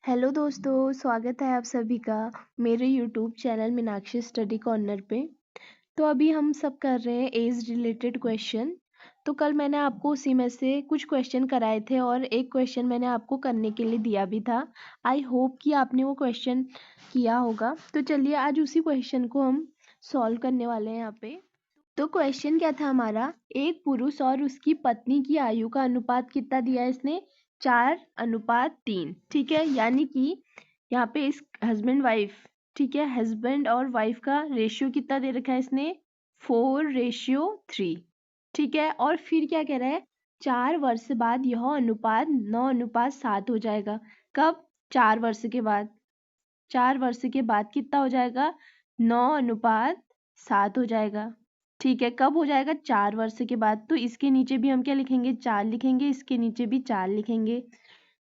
Hello दोस्तों, स्वागत है आप सभी का मेरे YouTube channel Meenakshi study corner पे। तो अभी हम सब कर रहे हैं एज रिलेटेड क्वेश्चन। तो कल मैंने आपको उसी में से कुछ क्वेश्चन कराए थे और एक क्वेश्चन मैंने आपको करने के लिए दिया भी था। आई होप कि आपने वो क्वेश्चन किया होगा। तो चलिए आज उसी क्वेश्चन को हम सॉल्व करने वाले हैं यहाँ पे। तो क्वेश्चन क्या था हमारा, एक पुरुष और उसकी पत्नी की आयु का अनुपात कितना दिया है इसने, 4:3। ठीक है, यानी कि यहाँ पे इस हस्बैंड वाइफ, ठीक है, हस्बैंड और वाइफ का रेशियो कितना दे रखा है इसने, 4:3। ठीक है, और फिर क्या कह रहा है, 4 वर्ष बाद यह अनुपात 9:7 हो जाएगा। कब, 4 वर्ष के बाद। 4 वर्ष के बाद कितना हो जाएगा, 9:7 हो जाएगा। ठीक है, कब हो जाएगा, 4 वर्ष के बाद। तो इसके नीचे भी हम क्या लिखेंगे, 4 लिखेंगे, इसके नीचे भी 4 लिखेंगे।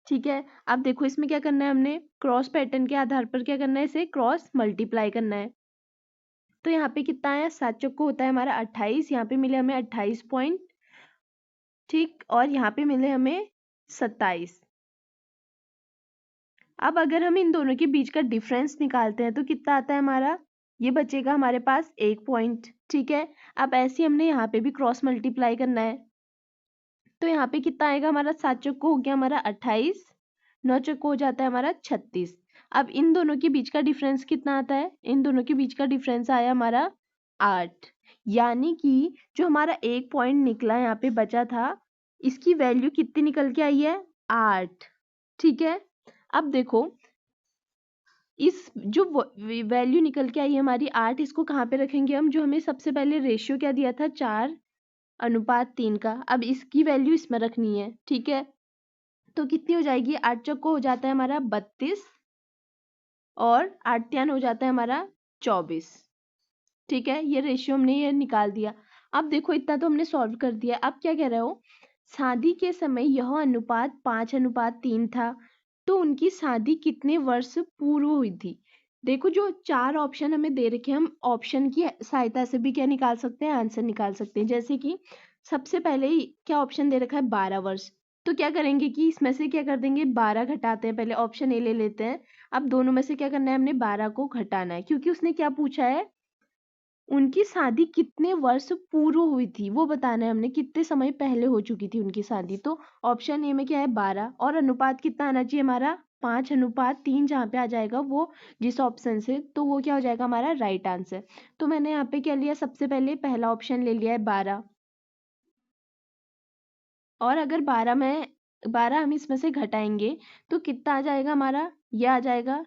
ठीक है, अब देखो इसमें क्या करना है, हमने क्रॉस पैटर्न के आधार पर क्या करना है, इसे क्रॉस मल्टीप्लाई करना है। तो यहाँ पे कितना आया, 7 चौको होता है हमारा 28, यहाँ पे मिले हमें 28 पॉइंट। ठीक, और यहाँ पे मिले हमें 27। अब अगर हम इन दोनों के बीच का डिफरेंस निकालते हैं तो कितना आता है हमारा, ये बचेगा हमारे पास 1 पॉइंट। ठीक है, अब ऐसे हमने यहाँ पे भी क्रॉस मल्टीप्लाई करना है। तो यहाँ पे कितना आएगा हमारा, 7 चौको हो गया हमारा 28, 9 चौको हो जाता है हमारा 36। अब इन दोनों के बीच का डिफरेंस कितना आता है, इन दोनों के बीच का डिफरेंस आया हमारा 8। यानी कि जो हमारा 1 पॉइंट निकला यहाँ पे बचा था, इसकी वैल्यू कितनी निकल के आई है, 8। ठीक है, अब देखो इस जो वैल्यू निकल के आई है हमारी 8, इसको कहाँ पे रखेंगे हम, जो हमें सबसे पहले रेशियो क्या दिया था, 4:3 का। अब इसकी वैल्यू इसमें रखनी है। ठीक है, तो कितनी हो जाएगी, 8 चौको हो जाता है हमारा 32 और 8 तियान हो जाता है हमारा 24। ठीक है, ये रेशियो हमने ये निकाल दिया। अब देखो इतना तो हमने सॉल्व कर दिया। अब क्या कह रहे हो, शादी के समय यह अनुपात 5:3 था, तो उनकी शादी कितने वर्ष पूर्व हुई थी। देखो जो 4 ऑप्शन हमें दे रखे हैं, हम ऑप्शन की सहायता से भी क्या निकाल सकते हैं, आंसर निकाल सकते हैं। जैसे कि सबसे पहले ही क्या ऑप्शन दे रखा है, 12 वर्ष। तो क्या करेंगे कि इसमें से क्या कर देंगे, 12 घटाते हैं, पहले ऑप्शन ए ले लेते हैं। अब दोनों में से क्या करना है, हमने 12 को घटाना है, क्योंकि उसने क्या पूछा है, उनकी शादी कितने वर्ष पूर्व हुई थी, वो बताना है हमने, कितने समय पहले हो चुकी थी उनकी शादी। तो ऑप्शन ए में क्या है, 12, और अनुपात कितना आना चाहिए हमारा, 5:3। जहाँ पे आ जाएगा वो जिस ऑप्शन से, तो वो क्या हो जाएगा हमारा राइट आंसर। तो मैंने यहाँ पे क्या लिया, सबसे पहले पहला ऑप्शन ले लिया है 12। और अगर 12 हम इसमें से घटाएंगे तो कितना आ जाएगा हमारा, ये आ जाएगा।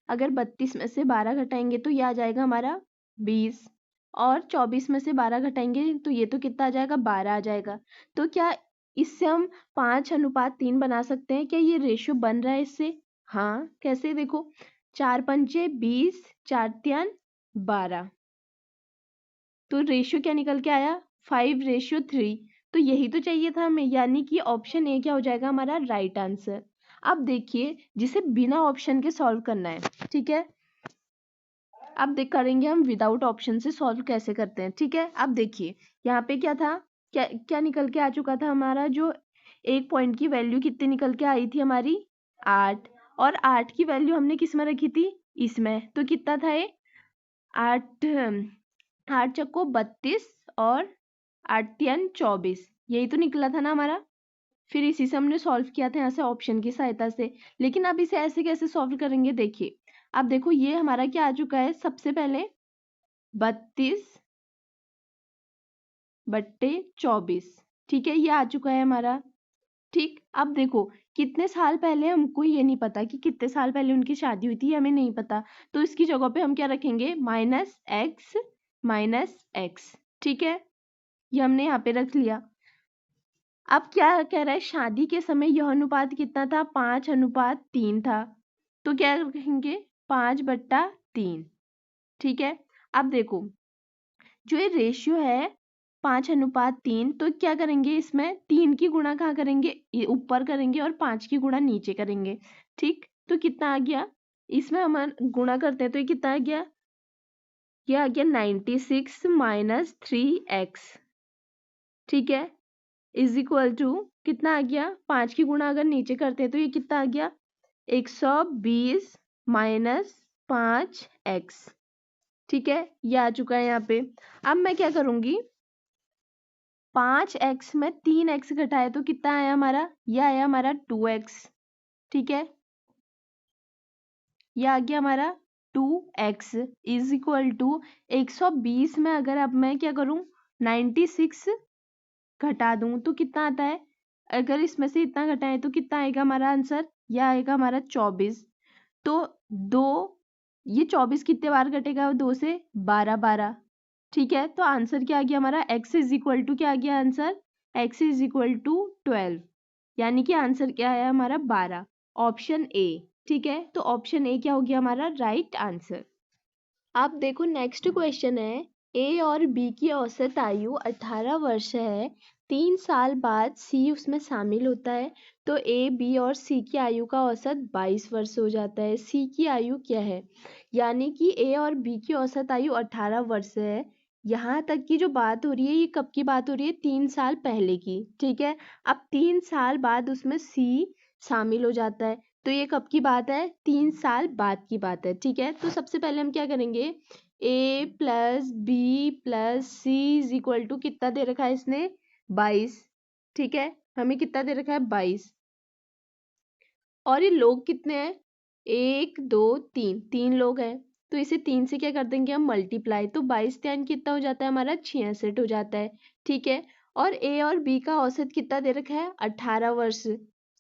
अगर 32 में से 12 घटाएंगे तो ये आ जाएगा हमारा 20, और 24 में से 12 घटाएंगे तो ये तो कितना आ जाएगा, 12 आ जाएगा। तो क्या इससे हम 5:3 बना सकते हैं, क्या ये रेशियो बन रहा है इससे। हाँ, कैसे, देखो 4×5 = 20, 4×3 = 12। तो रेशियो क्या निकल के आया, 5:3। तो यही तो चाहिए था हमें, यानी कि ऑप्शन ए क्या हो जाएगा हमारा राइट आंसर। अब देखिए जिसे बिना ऑप्शन के सॉल्व करना है, ठीक है, अब देख करेंगे हम विदाउट ऑप्शन से सॉल्व कैसे करते हैं। ठीक है, अब देखिए यहाँ पे क्या था, क्या क्या निकल के आ चुका था हमारा, जो 1 पॉइंट की वैल्यू कितनी निकल के आई थी हमारी, 8। और 8 की वैल्यू हमने किस में रखी थी, इसमें। तो कितना था ये, 8 8 चक्को 32 और 8 तियान 24, यही तो निकला था ना हमारा। फिर इसी से हमने सॉल्व किया था यहाँ से ऑप्शन की सहायता से। लेकिन अब इसे ऐसे कैसे सॉल्व करेंगे, देखिए अब देखो ये हमारा क्या आ चुका है, सबसे पहले 32/24। ठीक है, ये आ चुका है हमारा। ठीक, अब देखो कितने साल पहले, हमको ये नहीं पता कि कितने साल पहले उनकी शादी हुई थी, हमें नहीं पता। तो इसकी जगह पे हम क्या रखेंगे, -x। ठीक है, ये हमने यहाँ पे रख लिया। अब क्या कह रहा है, शादी के समय यह अनुपात कितना था, 5:3 था। तो क्या रखेंगे, 5/3। ठीक है, अब देखो जो ये रेशियो है 5:3, तो क्या करेंगे, इसमें 3 की गुणा कहाँ करेंगे, ये ऊपर करेंगे, और 5 की गुणा नीचे करेंगे। ठीक, तो कितना आ गया, इसमें हम गुणा करते हैं तो ये कितना आ गया, ये आ गया 96 - 3x। ठीक है, इज इक्वल टू कितना आ गया, 5 की गुणा अगर नीचे करते हैं तो ये कितना आ गया, 120 माइनस 5x, ठीक है, ये आ चुका है यहाँ पे। अब मैं क्या करूंगी, 5x में 3x घटाए तो कितना आया हमारा, ये आया हमारा 2x, ठीक है, ये आ गया हमारा 2x इज इक्वल टू 120 में अगर अब मैं क्या करूं 96 घटा दूं तो कितना आता है, अगर इसमें से इतना घटाए तो कितना आएगा हमारा आंसर, यह आएगा हमारा 24। तो दो, ये 24 कितने बार घटेगा 2 से, 12, ठीक है। तो आंसर क्या आ गया हमारा, x इज इक्वल टू क्या आ गया answer, x is equal to 12, यानी कि आंसर क्या है हमारा 12, ऑप्शन ए, ठीक है। तो ऑप्शन ए क्या हो गया हमारा राइट आंसर। अब देखो नेक्स्ट क्वेश्चन है, ए और बी की औसत आयु 18 वर्ष है, 3 साल बाद सी उसमें शामिल होता है, तो ए बी और सी की आयु का औसत 22 वर्ष हो जाता है, सी की आयु क्या है, यानी कि ए और बी की औसत आयु 18 वर्ष है। यहाँ तक की जो बात हो रही है ये कब की बात हो रही है, 3 साल पहले की, ठीक है। अब 3 साल बाद उसमें सी शामिल हो जाता है, तो ये कब की बात है, 3 साल बाद की बात है, ठीक है। तो सबसे पहले हम क्या करेंगे, a plus B plus C is equal to कितना दे रखा है इसने 22, ठीक है, हमें कितना दे रखा है 22, और ये लोग कितने हैं 1 2 3, 3 लोग हैं, तो इसे 3 से क्या कर देंगे हम मल्टीप्लाई, तो 22 त्यान कितना हो जाता है हमारा 66 हो जाता है, ठीक है। और ए और बी का औसत कितना दे रखा है 18 वर्ष,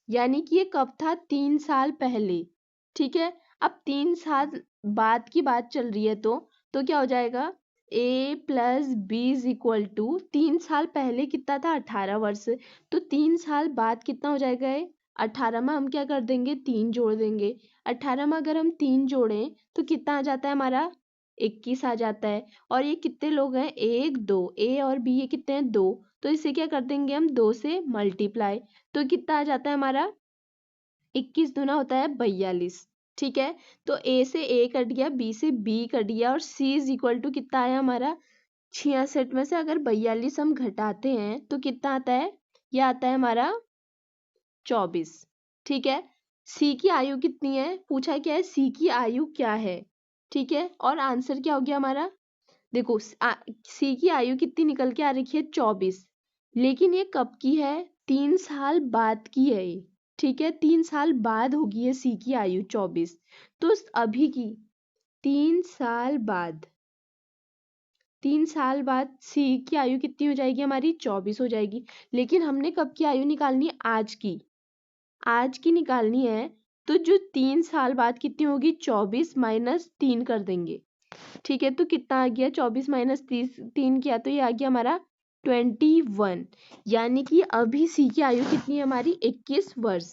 यानी कि ये कब था 3 साल पहले, ठीक है। अब 3 साल बाद की बात चल रही है, तो क्या हो जाएगा, A plus B is equal to 3 साल पहले कितना था 18 वर्ष, तो 3 साल बाद कितना हो जाएगा ये, 18 में हम क्या कर देंगे 3 जोड़ देंगे, 18 में अगर हम 3 जोड़ें तो कितना आ जाता है हमारा 21 आ जाता है। और ये कितने लोग हैं 1 2, ए और बी ये कितने हैं 2, तो इसे क्या कर देंगे हम 2 से मल्टीप्लाई, तो कितना आ जाता है हमारा 21 दूना होता है 42, ठीक है। तो ए से ए कट गया, बी से बी कट गया, और सी इज इक्वल टू कितना आया हमारा 66 में से अगर 42 हम घटाते हैं तो कितना आता है, यह आता है हमारा 24, ठीक है। सी की आयु कितनी है, पूछा क्या है सी की आयु क्या है, ठीक है, और आंसर क्या हो गया हमारा, देखो सी की आयु कितनी निकल के आ रखी है 24, लेकिन ये कब की है 3 साल बाद की है ये, ठीक है, 3 साल बाद होगी है सी की आयु 24, तो अभी की 3 साल बाद, 3 साल बाद सी की आयु कितनी हो जाएगी हमारी 24 हो जाएगी, लेकिन हमने कब की आयु निकालनी है आज की, आज की निकालनी है, तो जो 3 साल बाद कितनी होगी 24 माइनस 3 कर देंगे, ठीक है। तो कितना आ गया 24 माइनस 3 किया तो ये आ गया हमारा 21, यानी कि अभी सी की आयु कितनी है हमारी 21 वर्ष,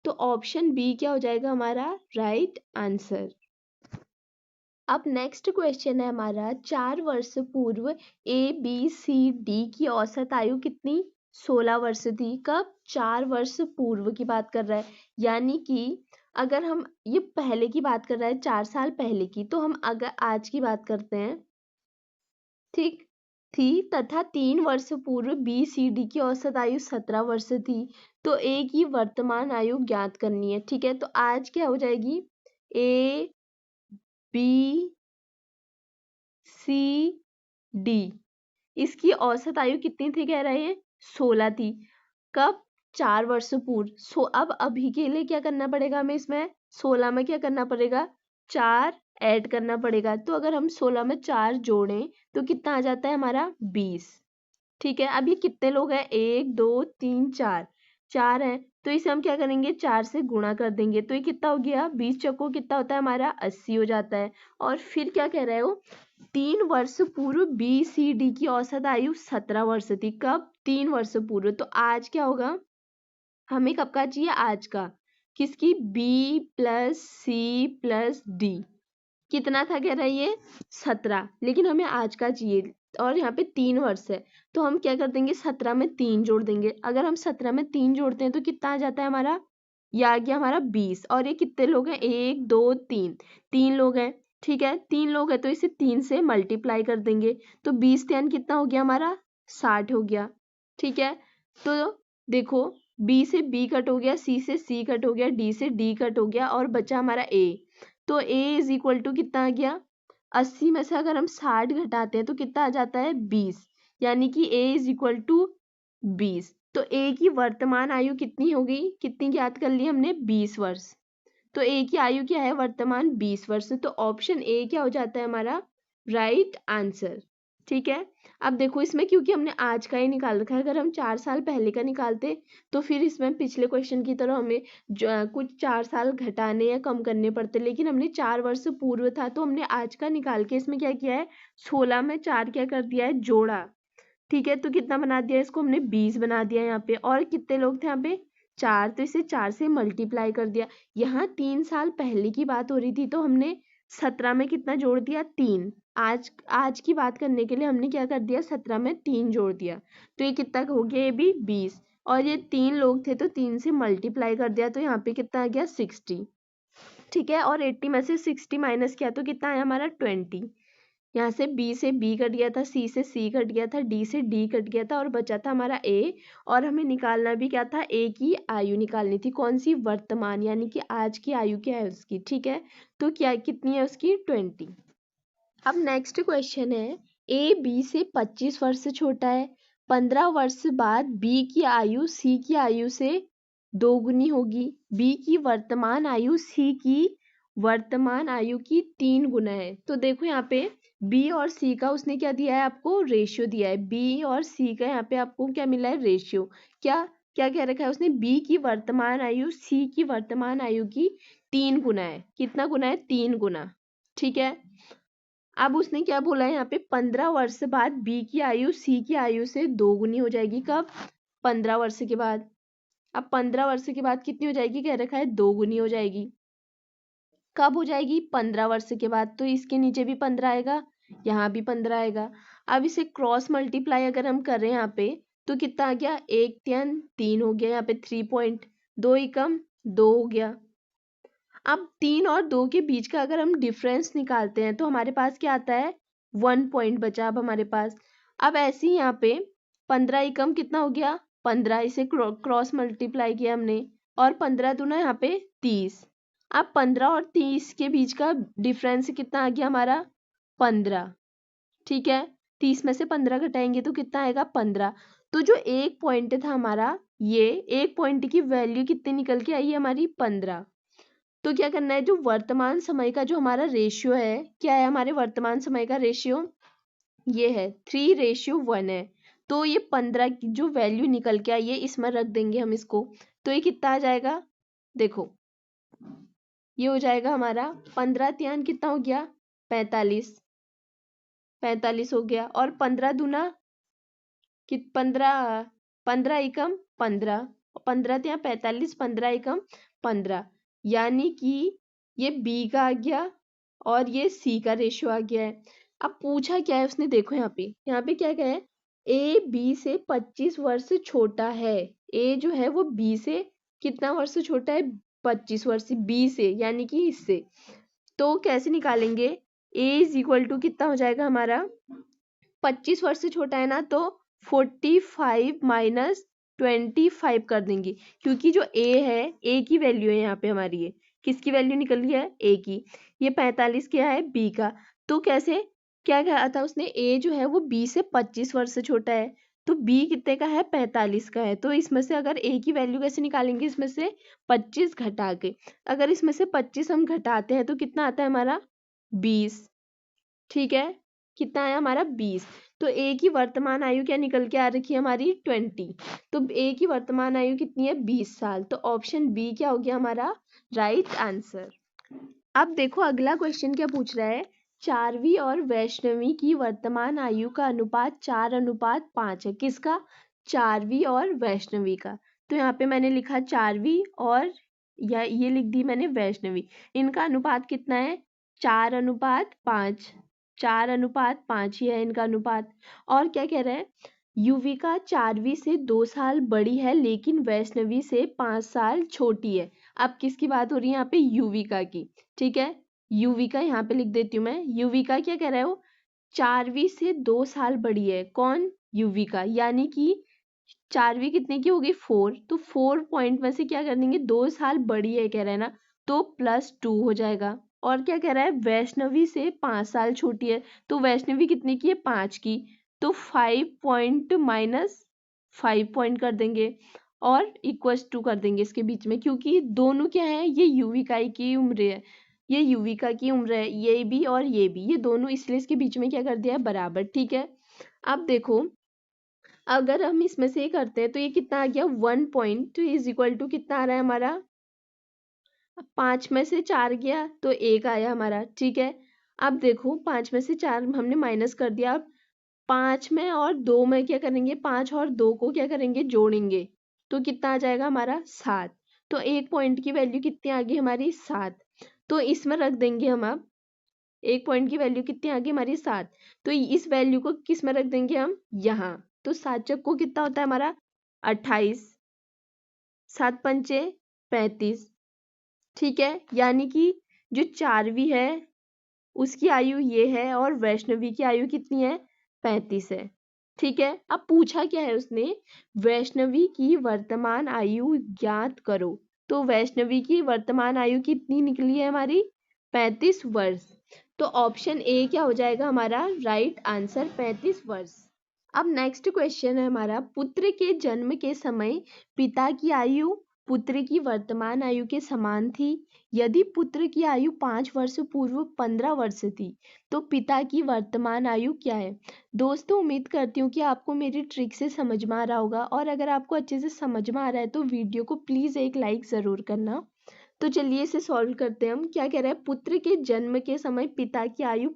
तो ऑप्शन बी क्या हो जाएगा हमारा राइट आंसर। अब नेक्स्ट क्वेश्चन है हमारा, 4 वर्ष पूर्व ए बी सी डी की औसत आयु कितनी 16 वर्ष थी, कब 4 वर्ष पूर्व की बात कर रहा है, यानी कि अगर हम ये पहले की बात कर रहा है 4 साल पहले की, तो हम अगर आज की बात करते हैं, ठीक थी, तथा 3 वर्ष पूर्व बी सी डी की औसत आयु 17 वर्ष थी, तो ए की वर्तमान आयु ज्ञात करनी है, ठीक है। तो आज क्या हो जाएगी, ए बी सी डी, इसकी औसत आयु कितनी थी कह रहे हैं 16 थी, कब 4 वर्ष पूर्व, अब अभी के लिए क्या करना पड़ेगा हमें, इसमें 16 में क्या करना पड़ेगा 4 ऐड करना पड़ेगा, तो अगर हम 16 में 4 जोड़ें तो कितना आ जाता है हमारा 20, ठीक है। अब ये कितने लोग हैं 1 2 3 4, 4 हैं, तो इसे हम क्या करेंगे 4 से गुणा कर देंगे, तो ये कितना हो गया 20 चौको कितना होता है हमारा 80 हो जाता है। और फिर क्या कह रहे हो 3 वर्ष पूर्व बी सी डी की औसत आयु 17 वर्ष थी, कब 3 वर्ष पूर्व, तो आज क्या होगा, हमें कब का चाहिए आज का, किसकी B plus C plus D, कितना था कह रहा है ये 17, लेकिन हमें आज का चाहिए, और यहाँ पे 3 वर्ष है, तो हम क्या कर देंगे 17 में 3 जोड़ देंगे, अगर हम 17 में 3 जोड़ते हैं तो कितना आ जाता है हमारा, ये आ गया हमारा 20, और ये कितने लोग हैं 1 2 3, 3 लोग हैं, ठीक है, 3 लोग हैं तो इसे 3 से मल्टीप्लाई कर देंगे, तो 20 त्यान कितना हो गया हमारा 60 हो गया, ठीक है। तो देखो बी से बी कट हो गया, सी से सी कट हो गया, डी से डी कट हो गया और बचा हमारा ए। तो ए इज इक्वल टू कितना आ गया, 80 में से अगर हम 60 घटाते हैं तो कितना आ जाता है 20, यानी कि ए इज इक्वल टू 20। तो ए की वर्तमान आयु कितनी हो गई, कितनी ज्ञात कर ली हमने, 20 वर्ष। तो ए की आयु क्या है वर्तमान, 20 वर्ष। तो ऑप्शन ए क्या हो जाता है हमारा राइट आंसर। ठीक है, अब देखो इसमें क्योंकि हमने आज का ही निकाल रखा है, अगर हम 4 साल पहले का निकालते तो फिर इसमें पिछले क्वेश्चन की तरह हमें कुछ 4 साल घटाने या कम करने पड़ते, लेकिन हमने 4 वर्ष पूर्व था तो हमने आज का निकाल के इसमें क्या किया है, 16 में 4 क्या कर दिया है, जोड़ा। ठीक है, तो कितना बना दिया इसको हमने, 20 बना दिया यहाँ पे। और कितने लोग थे यहाँ पे, 4, तो इसे 4 से मल्टीप्लाई कर दिया। यहाँ 3 साल पहले की बात हो रही थी तो हमने 17 में कितना जोड़ दिया, 3। आज की बात करने के लिए हमने क्या कर दिया, 17 में 3 जोड़ दिया। तो ये कितना हो गया, ये भी 20। और ये 3 लोग थे तो 3 से मल्टीप्लाई कर दिया, तो यहाँ पे कितना आ गया, 60। ठीक है, और 80 में से 60 माइनस किया तो कितना आया हमारा, 20। यहाँ से बी कट गया था, सी से सी कट गया था, डी से डी कट गया था और बचा था हमारा ए। और हमें निकालना भी क्या था, ए की आयु निकालनी थी, कौन सी, वर्तमान, यानी कि आज की आयु क्या है उसकी। ठीक है, तो क्या कितनी है उसकी, 20। अब नेक्स्ट क्वेश्चन है, ए बी से 25 वर्ष से छोटा है, 15 वर्ष बाद बी की आयु सी की आयु से दोगुनी होगी। बी की वर्तमान आयु सी की वर्तमान आयु की 3 गुना है। तो देखो यहाँ पे बी और सी का उसने क्या दिया है आपको, रेशियो दिया है। बी और सी का यहाँ पे आपको क्या मिला है, रेशियो। क्या क्या कह रखा है उसने, बी की वर्तमान आयु सी की वर्तमान आयु की 3 गुना है। कितना गुना है, 3 गुना। ठीक है, अब उसने क्या बोला है यहाँ पे, 15 वर्ष बाद बी की आयु सी की आयु से दोगुनी हो जाएगी। कब, 15 वर्ष के बाद। अब 15 वर्ष के बाद कितनी हो जाएगी, कह रखा है दोगुनी हो जाएगी। कब हो जाएगी, 15 वर्ष के बाद। तो इसके नीचे भी 15 आएगा, यहाँ भी 15 आएगा। अब इसे क्रॉस मल्टीप्लाई अगर हम कर रहे हैं यहाँ पे तो कितना आ गया, 1 3 3 हो गया, यहाँ पे 3 पॉइंट, 2 एकम 2 हो गया। अब 3 और 2 के बीच का अगर हम डिफरेंस निकालते हैं तो हमारे पास क्या आता है, 1 पॉइंट बचा अब हमारे पास। अब ऐसे ही यहाँ पे 15 एकम कितना हो गया, 15, इसे क्रॉस मल्टीप्लाई किया हमने और 15 दूना यहाँ पे 30। अब 15 और 30 के बीच का डिफरेंस कितना आ गया हमारा, 15। ठीक है, 30 में से 15 घटाएंगे तो कितना आएगा, 15। तो जो एक पॉइंट था हमारा, ये एक पॉइंट की वैल्यू कितनी निकल के आई है हमारी, 15। तो क्या करना है, जो वर्तमान समय का जो हमारा रेशियो है, क्या है हमारे वर्तमान समय का रेशियो, ये है 3:1 है। तो ये 15 की जो वैल्यू निकल के आई है इसमें रख देंगे हम इसको, तो ये कितना आ जाएगा, देखो ये हो जाएगा हमारा 15 त्यान कितना हो गया, 45, 45 हो गया। और 15 दूना कि 15, 15 एकम 15, 15 त्या 45, 15 एकम 15, यानी कि ये बी का आ गया और ये सी का रेशियो आ गया है। अब पूछा क्या है उसने, देखो यहाँ पे क्या क्या है, ए बी से 25 वर्ष छोटा है। ए जो है वो बी से कितना वर्ष छोटा है, 25 वर्ष, बी से यानी कि इससे। तो कैसे निकालेंगे, ए इज इक्वल टू कितना हो जाएगा हमारा, 25 वर्ष से छोटा है ना, तो 45 माइनस 25 कर देंगे, क्योंकि जो ए है, ए की वैल्यू है यहाँ पे हमारी, ये किसकी वैल्यू निकल रही है, ए की। ये 45 क्या है, बी का। तो कैसे, क्या कहा था उसने, ए जो है वो बी से 25 वर्ष से छोटा है, तो बी कितने का है, 45 का है। तो इसमें से अगर ए की वैल्यू कैसे निकालेंगे, इसमें से 25 घटा के। अगर इसमें से 25 हम घटाते हैं तो कितना आता है हमारा, 20। ठीक है, कितना आया हमारा, 20। तो ए की वर्तमान आयु क्या निकल के आ रखी है हमारी, 20। तो ए की वर्तमान आयु कितनी है, 20 साल। तो ऑप्शन बी क्या हो गया हमारा राइट आंसर। अब देखो अगला क्वेश्चन क्या पूछ रहा है, 4वीं और वैष्णवी की वर्तमान आयु का अनुपात 4:5 है। किसका, 4वीं और वैष्णवी का। तो यहाँ पे मैंने लिखा 4वीं और या ये लिख दी मैंने वैष्णवी, इनका अनुपात कितना है, 4:5, 4:5 ही है इनका अनुपात। और क्या कह रहा है, युविका 4वीं से 2 साल बड़ी है लेकिन वैष्णवी से 5 साल छोटी है। अब किसकी बात हो रही है यहाँ पे, युविका की। ठीक है, युविका यहाँ पे लिख देती हूँ मैं। युविका क्या कह रहा है, वो 4वीं से 2 साल बड़ी है, कौन, युविका, यानी कि 4वीं कितने की होगी 4, तो 4 पॉइंट में से क्या कर देंगे 2 साल बड़ी है कह रहा है ना, तो +2 हो जाएगा। और क्या कह रहा है वैष्णवी से 5 साल छोटी है, तो वैष्णवी कितने की है 5 की, तो 5 पॉइंट माइनस 5 पॉइंट कर देंगे और इक्वल्स टू कर देंगे इसके बीच में, क्योंकि दोनों क्या है ये युविका की उम्र है, ये युविका की उम्र है, ये भी और ये भी, ये दोनों, इसलिए इसके बीच में क्या कर दिया है बराबर। ठीक है, अब देखो अगर हम इसमें से ये करते हैं तो ये कितना आ गया 1 पॉइंट इज इक्वल टू कितना आ रहा है हमारा, 5 में से 4 गया तो 1 आया हमारा। ठीक है, अब देखो 5 में से 4 हमने माइनस कर दिया, अब 5 में और 2 में क्या करेंगे, 5 और 2 को क्या करेंगे जोड़ेंगे, तो कितना आ जाएगा हमारा 7। तो 1 पॉइंट की वैल्यू कितनी आ गई हमारी 7, तो इसमें रख देंगे हम। अब 1 पॉइंट की वैल्यू कितनी आ गई हमारी 7, तो इस वैल्यू को किस में रख देंगे हम यहाँ, तो 7 चक्को कितना होता है हमारा 28, 7 पंचे 35। ठीक है, यानी कि जो 4वीं है उसकी आयु ये है और वैष्णवी की आयु कितनी है 35 है। ठीक है, अब पूछा क्या है उसने, वैष्णवी की वर्तमान आयु ज्ञात करो, तो वैष्णवी की वर्तमान आयु कितनी निकली है हमारी 35 वर्ष, तो ऑप्शन ए क्या हो जाएगा हमारा राइट आंसर 35 वर्ष। अब नेक्स्ट क्वेश्चन है हमारा, पुत्र के जन्म के समय पिता की आयु पुत्र की वर्तमान आयु के समान थी, यदि पुत्र की आयु 5 वर्ष पूर्व 15 वर्ष थी तो पिता की वर्तमान आयु क्या है। दोस्तों उम्मीद करती हूँ कि आपको मेरी ट्रिक से समझ में आ रहा होगा, और अगर आपको अच्छे से समझ में आ रहा है तो वीडियो को प्लीज़ एक लाइक ज़रूर करना। तो चलिए इसे सॉल्व करते हैं हम। क्या कह रहा है, पुत्र के जन्म के समय पिता की आयु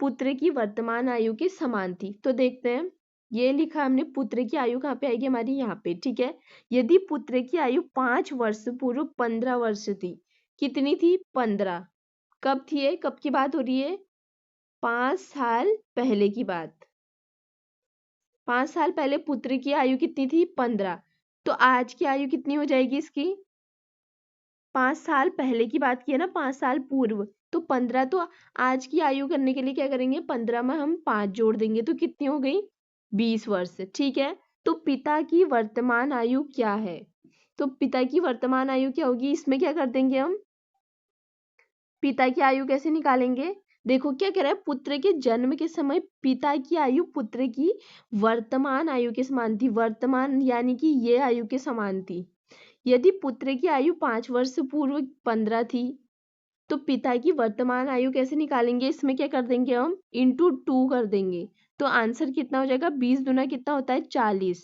पुत्र की वर्तमान आयु के समान थी, तो देखते हैं। ये लिखा हमने, पुत्र की आयु कहाँ पे आएगी हमारी यहाँ पे। ठीक है, यदि पुत्र की आयु 5 वर्ष पूर्व 15 वर्ष थी, कितनी थी 15, कब थी ये, कब की बात हो रही है 5 साल पहले की बात, 5 साल पहले पुत्र की आयु कितनी थी 15, तो आज की आयु कितनी हो जाएगी इसकी, 5 साल पहले की बात की है ना, 5 साल पूर्व, तो 15, तो आज की आयु करने के लिए क्या करेंगे 15 में हम 5 जोड़ देंगे तो कितनी हो गई 20 वर्ष। ठीक है, तो पिता की वर्तमान आयु क्या है, तो पिता की वर्तमान आयु क्या होगी, इसमें क्या कर देंगे हम, पिता की आयु कैसे निकालेंगे, देखो क्या कह रहा है, पुत्र के जन्म के समय पिता की आयु पुत्र की वर्तमान आयु के समान थी, वर्तमान यानी कि ये आयु के समान थी। यदि पुत्र की आयु 5 वर्ष पूर्व 15 थी तो पिता की वर्तमान आयु कैसे निकालेंगे, इसमें क्या कर देंगे हम इंटू 2 कर देंगे, तो आंसर कितना हो जाएगा 20 दूना कितना होता है 40,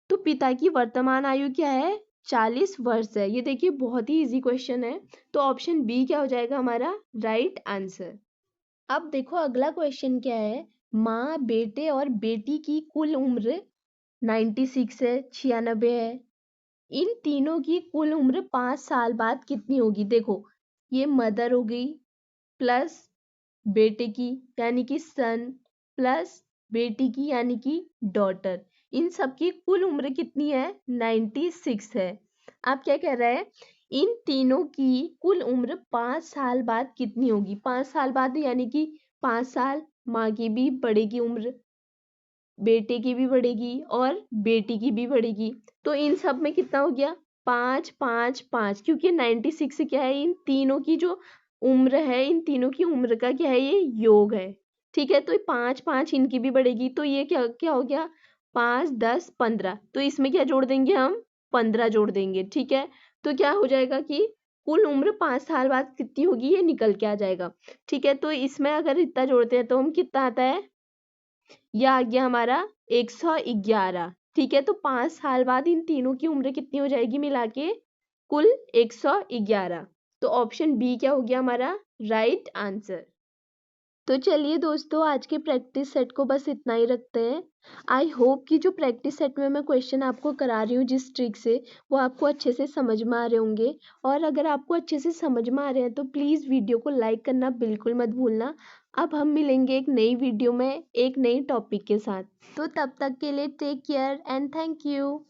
तो पिता की वर्तमान आयु क्या है 40 वर्ष है। ये देखिए बहुत ही इजी क्वेश्चन है, तो ऑप्शन बी क्या हो जाएगा हमारा राइट आंसर। अब देखो अगला क्वेश्चन क्या है, माँ बेटे और बेटी की कुल उम्र 96 है, 96 है, इन तीनों की कुल उम्र 5 साल बाद कितनी होगी। देखो ये मदर हो गई प्लस बेटे की यानी कि सन प्लस बेटी की यानी कि डॉटर, इन सब की कुल उम्र कितनी है 96 है। आप क्या कह रहे हैं, इन तीनों की कुल उम्र 5 साल बाद कितनी होगी, 5 साल बाद यानी कि 5 साल माँ की भी बढ़ेगी उम्र, बेटे की भी बढ़ेगी और बेटी की भी बढ़ेगी, तो इन सब में कितना हो गया 5 5 5, क्योंकि 96 क्या है इन तीनों की जो उम्र है, इन तीनों की उम्र का क्या है ये योग है। ठीक है, तो 5 5 इनकी भी बढ़ेगी, तो ये क्या क्या हो गया 5 10 15, तो इसमें क्या जोड़ देंगे हम 15 जोड़ देंगे। ठीक है, तो क्या हो जाएगा कि कुल उम्र 5 साल बाद कितनी होगी ये निकल के आ जाएगा। ठीक है, तो इसमें अगर इतना जोड़ते हैं तो हम कितना आता है, यह आ गया हमारा 111। ठीक है, तो 5 साल बाद इन तीनों की उम्र कितनी हो जाएगी मिला के कुल 111, तो ऑप्शन बी क्या हो गया हमारा राइट आंसर। तो चलिए दोस्तों आज के प्रैक्टिस सेट को बस इतना ही रखते हैं। आई होप कि जो प्रैक्टिस सेट में मैं क्वेश्चन आपको करा रही हूँ जिस ट्रिक से, वो आपको अच्छे से समझ में आ रहे होंगे, और अगर आपको अच्छे से समझ में आ रहे हैं तो प्लीज़ वीडियो को लाइक करना बिल्कुल मत भूलना। अब हम मिलेंगे एक नई वीडियो में एक नई टॉपिक के साथ, तो तब तक के लिए take care and thank you.